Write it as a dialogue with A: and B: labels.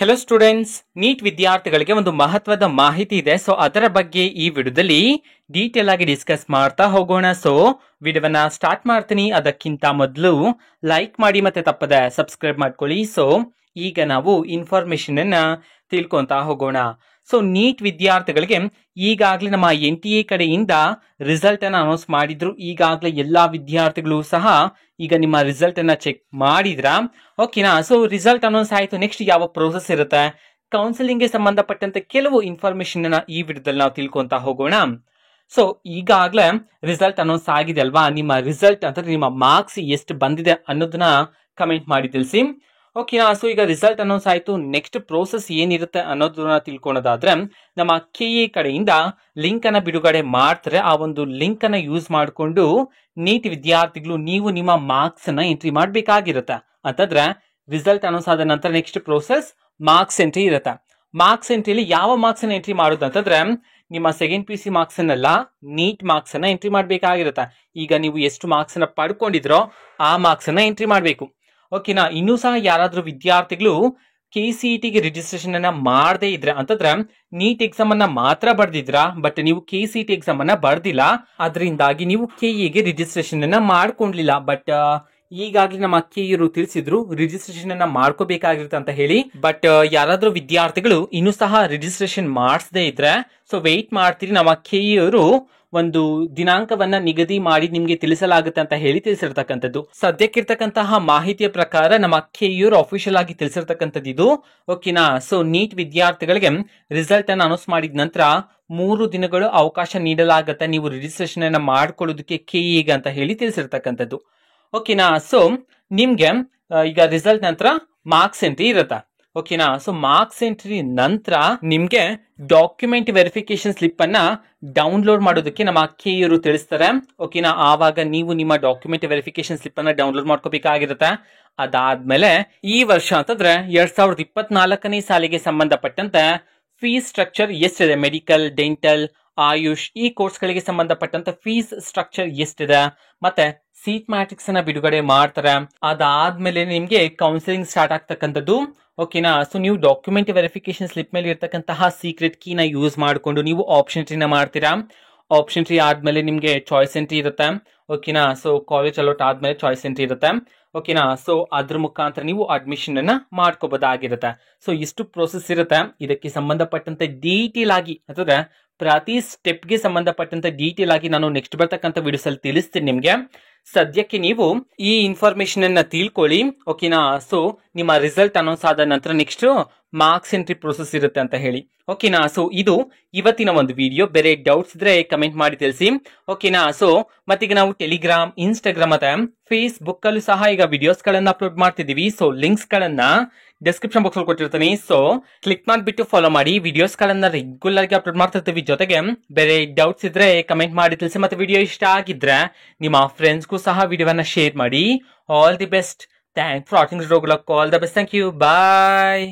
A: Hello students, neat ವಿದ್ಯಾರ್ಥಿಗಳಿಗೆ ಒಂದು ಮಹತ್ವದ ಮಾಹಿತಿ ಇದೆ. ಸೊ ಅದರ ಬಗ್ಗೆ ಈ ವಿಡಿಯೋದಲ್ಲಿ ಡೀಟೇಲ್ ಆಗಿ ಡಿಸ್ಕಸ್ ಮಾಡ್ತಾ ಹೋಗೋಣ. ಸೊ ವಿಡಿಯೋವನ್ನ ಸ್ಟಾರ್ಟ್ ಮಾಡ್ತೀನಿ. ಅದಕ್ಕಿಂತ ಮೊದಲು ಲೈಕ್ ಮಾಡಿ ಮತ್ತೆ ತಪ್ಪದೆ ಸಬ್ಸ್ಕ್ರೈಬ್ ಮಾಡ್ಕೊಳ್ಳಿ. ಸೊ ಈಗ ನಾವು ಇನ್ಫಾರ್ಮೇಶನ್ ಅನ್ನ ತಿಳ್ಕೊಂತ ಹೋಗೋಣ. ಸೊ ನೀಟ್ ವಿದ್ಯಾರ್ಥಿಗಳಿಗೆ ಈಗಾಗಲೇ ನಮ್ಮ NTA ಕಡೆಯಿಂದ ರಿಸಲ್ಟ್ ಅನ್ನ ಅನೌನ್ಸ್ ಮಾಡಿದ್ರು. ಈಗಾಗಲೇ ಎಲ್ಲಾ ವಿದ್ಯಾರ್ಥಿಗಳು ಸಹ ಈಗ ನಿಮ್ಮ ರಿಸಲ್ಟ್ ಅನ್ನ ಚೆಕ್ ಮಾಡಿದ್ರ, ಓಕೆನಾ? ಸೊ ರಿಸಲ್ಟ್ ಅನೌನ್ಸ್ ಆಯ್ತು. ನೆಕ್ಸ್ಟ್ ಯಾವ ಪ್ರೋಸೆಸ್ ಇರುತ್ತೆ, ಕೌನ್ಸಿಲಿಂಗ್ ಗೆ ಸಂಬಂಧಪಟ್ಟಂತೆ ಕೆಲವು ಇನ್ಫಾರ್ಮೇಶನ್ ಅನ್ನ ಈ ವಿಡಿಯೋದಲ್ಲಿ ನಾವು ತಿಳ್ಕೊಂತ ಹೋಗೋಣ. ಸೊ ಈಗಾಗಲೇ ರಿಸಲ್ಟ್ ಅನೌನ್ಸ್ ಆಗಿದೆ ಅಲ್ವಾ? ನಿಮ್ಮ ರಿಸಲ್ಟ್ ಅಂದ್ರೆ ನಿಮ್ಮ ಮಾರ್ಕ್ಸ್ ಎಷ್ಟು ಬಂದಿದೆ ಅನ್ನೋದನ್ನ ಕಮೆಂಟ್ ಮಾಡಿ ತಿಳಿಸಿ, ಓಕೆನಾ? ಸೊ ಈಗ ರಿಸಲ್ಟ್ ಅನೌನ್ಸ್ ಆಯ್ತು. ನೆಕ್ಸ್ಟ್ ಪ್ರೋಸೆಸ್ ಏನಿರುತ್ತೆ ಅನ್ನೋದನ್ನ ತಿಳ್ಕೊಳೋದಾದ್ರೆ, ನಮ್ಮ KA ಕಡೆಯಿಂದ ಲಿಂಕ್ ಅನ್ನ ಬಿಡುಗಡೆ ಮಾಡ್ತಾರೆ. ಆ ಒಂದು ಲಿಂಕ್ ಅನ್ನ ಯೂಸ್ ಮಾಡಿಕೊಂಡು ನೀಟ್ ವಿದ್ಯಾರ್ಥಿಗಳು ನೀವು ನಿಮ್ಮ ಮಾರ್ಕ್ಸ್ ಅನ್ನ ಎಂಟ್ರಿ ಮಾಡಬೇಕಾಗಿರುತ್ತೆ. ಅಂತಂದ್ರೆ ರಿಸಲ್ಟ್ ಅನೌನ್ಸ್ ಆದ ನಂತರ ನೆಕ್ಸ್ಟ್ ಪ್ರೋಸೆಸ್ ಮಾರ್ಕ್ಸ್ ಎಂಟ್ರಿ ಇರುತ್ತೆ. ಮಾರ್ಕ್ಸ್ ಎಂಟ್ರಿಲಿ ಯಾವ ಮಾರ್ಕ್ಸ್ ಅನ್ನ ಎಂಟ್ರಿ ಮಾಡೋದು ಅಂತಂದ್ರೆ, ನಿಮ್ಮ ಸೆಕೆಂಡ್ PUC ಮಾರ್ಕ್ಸ್ ಅನ್ನಲ್ಲ, ನೀಟ್ ಮಾರ್ಕ್ಸ್ ಅನ್ನ ಎಂಟ್ರಿ ಮಾಡಬೇಕಾಗಿರುತ್ತೆ. ಈಗ ನೀವು ಎಷ್ಟು ಮಾರ್ಕ್ಸ್ ಅನ್ನ ಪಡ್ಕೊಂಡಿದ್ರೋ ಆ ಮಾರ್ಕ್ಸ್ ಅನ್ನ ಎಂಟ್ರಿ ಮಾಡಬೇಕು, ಓಕೆನಾ? ಇನ್ನೂ ಸಹ ಯಾರಾದ್ರೂ ವಿದ್ಯಾರ್ಥಿಗಳು KCET ಗೆ ರಿಜಿಸ್ಟ್ರೇಷನ್ ಅನ್ನ ಮಾಡದೇ ಇದ್ರೆ, ಅಂತಂದ್ರೆ ನೀಟ್ ಎಕ್ಸಾಮ್ ಅನ್ನ ಮಾತ್ರ ಬರ್ದಿದ್ರ ಬಟ್ ನೀವು KCET ಎಕ್ಸಾಮ್ ಅನ್ನ ಬರ್ದಿಲ್ಲ, ಅದರಿಂದಾಗಿ ನೀವು KE ಗೆ ರಿಜಿಸ್ಟ್ರೇಷನ್ ಅನ್ನ ಮಾಡ್ಕೊಂಡಿಲ್ಲ. ಬಟ್ ಈಗಾಗಲೇ ನಮ್ಮ KE ತಿಳಿಸಿದ್ರು ರಿಜಿಸ್ಟ್ರೇಷನ್ ಅನ್ನ ಮಾಡ್ಕೋಬೇಕಾಗಿರುತ್ತೆ ಅಂತ ಹೇಳಿ. ಬಟ್ ಯಾರಾದ್ರೂ ವಿದ್ಯಾರ್ಥಿಗಳು ಇನ್ನೂ ಸಹ ರಿಜಿಸ್ಟ್ರೇಷನ್ ಮಾಡಿಸದೇ ಇದ್ರೆ, ಸೊ ವೆಯ್ಟ್ ಮಾಡ್ತೀರಿ. ನಮ್ಮ KE ಒಂದು ದಿನಾಂಕವನ್ನ ನಿಗದಿ ಮಾಡಿ ನಿಮ್ಗೆ ತಿಳಿಸಲಾಗುತ್ತೆ ಅಂತ ಹೇಳಿ ತಿಳಿಸಿರ್ತಕ್ಕಂಥದ್ದು. ಸದ್ಯಕ್ಕಿರ್ತಕ್ಕಂತಹ ಮಾಹಿತಿಯ ಪ್ರಕಾರ ನಮ್ಮ KE ಅಫಿಷಿಯಲ್ ಆಗಿ ತಿಳಿಸಿರ್ತಕ್ಕಂಥದ್ದು ಇದು, ಓಕೆನಾ? ಸೊ ನೀಟ್ ವಿದ್ಯಾರ್ಥಿಗಳಿಗೆ ರಿಸಲ್ಟ್ ಅನ್ನು ಅನೌನ್ಸ್ ಮಾಡಿದ ನಂತರ 3 ದಿನಗಳು ಅವಕಾಶ ನೀಡಲಾಗುತ್ತೆ ನೀವು ರಿಜಿಸ್ಟ್ರೇಷನ್ ಅನ್ನ ಮಾಡ್ಕೊಳ್ಳೋದಕ್ಕೆ KE ಗೆ ಅಂತ ಹೇಳಿ ತಿಳಿಸಿರ್ತಕ್ಕಂಥದ್ದು, ಓಕೆನಾ? ಸೊ ನಿಮ್ಗೆ ಈಗ ರಿಸಲ್ಟ್ ನಂತರ ಮಾರ್ಕ್ಸ್ ಎಂಟ್ರಿ ಇರುತ್ತೆ, ಓಕೆನಾ? ಸೊ ಮಾರ್ಕ್ಸ್ ಎಂಟ್ರಿ ನಂತರ ನಿಮ್ಗೆ ಡಾಕ್ಯುಮೆಂಟ್ ವೆರಿಫಿಕೇಶನ್ ಸ್ಲಿಪ್ ಅನ್ನ ಡೌನ್ಲೋಡ್ ಮಾಡೋದಕ್ಕೆ ನಮ್ಮ KE ತಿಳಿಸ್ತಾರೆ, ಓಕೆನಾ? ಆವಾಗ ನೀವು ನಿಮ್ಮ ಡಾಕ್ಯುಮೆಂಟ್ ವೆರಿಫಿಕೇಶನ್ ಸ್ಲಿಪ್ ಅನ್ನ ಡೌನ್ಲೋಡ್ ಮಾಡ್ಕೋಬೇಕಾಗಿರುತ್ತೆ. ಅದಾದ್ಮೇಲೆ ಈ ವರ್ಷ ಅಂತಂದ್ರೆ 2024ನೇ ಸಾಲಿಗೆ ಸಂಬಂಧಪಟ್ಟಂತೆ ಫೀಸ್ ಸ್ಟ್ರಕ್ಚರ್ ಎಷ್ಟಿದೆ, ಮೆಡಿಕಲ್, ಡೆಂಟಲ್, ಆಯುಷ್ ಈ ಕೋರ್ಸ್ ಗಳಿಗೆ ಸಂಬಂಧಪಟ್ಟಂತ ಫೀಸ್ ಸ್ಟ್ರಕ್ಚರ್ ಎಷ್ಟಿದೆ, ಮತ್ತೆ ಸೀಟ್ ಮ್ಯಾಟ್ರಿಕ್ಸ್ ಅನ್ನ ಬಿಡುಗಡೆ ಮಾಡ್ತಾರೆ. ಅದಾದ್ಮೇಲೆ ನಿಮ್ಗೆ ಕೌನ್ಸಿಲಿಂಗ್ ಸ್ಟಾರ್ಟ್ ಆಗ್ತಕ್ಕಂಥದ್ದು, ಓಕೆನಾ? ಸೊ ನೀವು ಡಾಕ್ಯುಮೆಂಟ್ ವೆರಿಫಿಕೇಶನ್ ಸ್ಲಿಪ್ ಮೇಲೆ ಇರ್ತಕ್ಕಂತಹ ಸೀಕ್ರೆಟ್ ಕೀನ ಯೂಸ್ ಮಾಡಿಕೊಂಡು ನೀವು ಆಪ್ಷನ್ ಎಂಟ್ರಿನ ಮಾಡ್ತೀರಾ. ಆಪ್ಷನ್ ಎಂಟ್ರಿ ಆದ್ಮೇಲೆ ನಿಮ್ಗೆ ಚಾಯ್ಸ್ ಎಂಟ್ರಿ ಇರುತ್ತೆ, ಓಕೆನಾ? ಸೊ ಕಾಲೇಜ್ ಅಲೋಟ್ ಆದ್ಮೇಲೆ ಚಾಯ್ಸ್ ಎಂಟ್ರಿ ಇರುತ್ತೆ, ಓಕೆನಾ? ಸೊ ಅದ್ರ ಮುಖಾಂತರ ನೀವು ಅಡ್ಮಿಷನ್ ಅನ್ನ ಮಾಡ್ಕೋಬಹುದಾಗಿರುತ್ತೆ. ಸೊ ಇಷ್ಟು ಪ್ರೋಸೆಸ್ ಇರುತ್ತೆ. ಇದಕ್ಕೆ ಸಂಬಂಧಪಟ್ಟಂತೆ ಡೀಟೇಲ್ ಆಗಿ ಅಥವಾ ಪ್ರತಿ ಸ್ಟೆಪ್ಗೆ ಸಂಬಂಧಪಟ್ಟಂತೆ ಡೀಟೇಲ್ ಆಗಿ ನಾನು ನೆಕ್ಸ್ಟ್ ಬರ್ತಕ್ಕಂಥ ವಿಡಿಯೋಸ್ ಅಲ್ಲಿ ತಿಳಿಸ್ತೀನಿ ನಿಮ್ಗೆ. ಸದ್ಯಕ್ಕೆ ನೀವು ಈ ಇನ್ಫಾರ್ಮೇಶನ್ ಅನ್ನ ತಿಳ್ಕೊಳ್ಳಿ, ಓಕೆನಾ? ಸೊ ನಿಮ್ಮ ರಿಸಲ್ಟ್ ಅನೌನ್ಸ್ ಆದ ನಂತರ ನೆಕ್ಸ್ಟ್ ಮಾರ್ಕ್ಸ್ ಎಂಟ್ರಿ ಪ್ರೋಸೆಸ್ ಇರುತ್ತೆ ಅಂತ ಹೇಳಿ, ಓಕೆನಾ? ಸೊ ಇದು ಇವತ್ತಿನ ಒಂದು ವಿಡಿಯೋ. ಬೇರೆ ಡೌಟ್ಸ್ ಇದ್ರೆ ಕಮೆಂಟ್ ಮಾಡಿ ತಿಳಿಸಿ, ಓಕೆನಾ? ಸೊ ಮತ್ತೀಗ ನಾವು ಟೆಲಿಗ್ರಾಮ್, ಇನ್ಸ್ಟಾಗ್ರಾಮ್ ಮತ್ತೆ ಫೇಸ್ಬುಕ್ ಅಲ್ಲೂ ಸಹ ಈಗ ವಿಡಿಯೋಸ್ ಗಳನ್ನ ಅಪ್ಲೋಡ್ ಮಾಡ್ತಿದೀವಿ. ಸೊ ಲಿಂಕ್ಸ್ ಗಳನ್ನ ಡಿಸ್ಕ್ರಿಪ್ಷನ್ ಬಾಕ್ಸ್ ಅಲ್ಲಿ ಕೊಟ್ಟಿರ್ತೀನಿ. ಸೊ ಕ್ಲಿಕ್ ಮಾಡಿಬಿಟ್ಟು ಫಾಲೋ ಮಾಡಿ. ವಿಡಿಯೋಸ್ ಗಳನ್ನ ರೆಗ್ಯುಲರ್ ಆಗಿ ಅಪ್ಲೋಡ್ ಮಾಡ್ತಿರ್ತೀವಿ. ಜೊತೆಗೆ ಬೇರೆ ಡೌಟ್ಸ್ ಇದ್ರೆ ಕಮೆಂಟ್ ಮಾಡಿ ತಿಳಿಸಿ. ಮತ್ತೆ ವಿಡಿಯೋ ಇಷ್ಟ ಆಗಿದ್ರೆ ನಿಮ್ಮ ಫ್ರೆಂಡ್ಸ್ಗೂ ಸಹ ವಿಡಿಯೋವನ್ನ ಶೇರ್ ಮಾಡಿ. All the best. Thanks for watching. All the best. Thank you. Bye.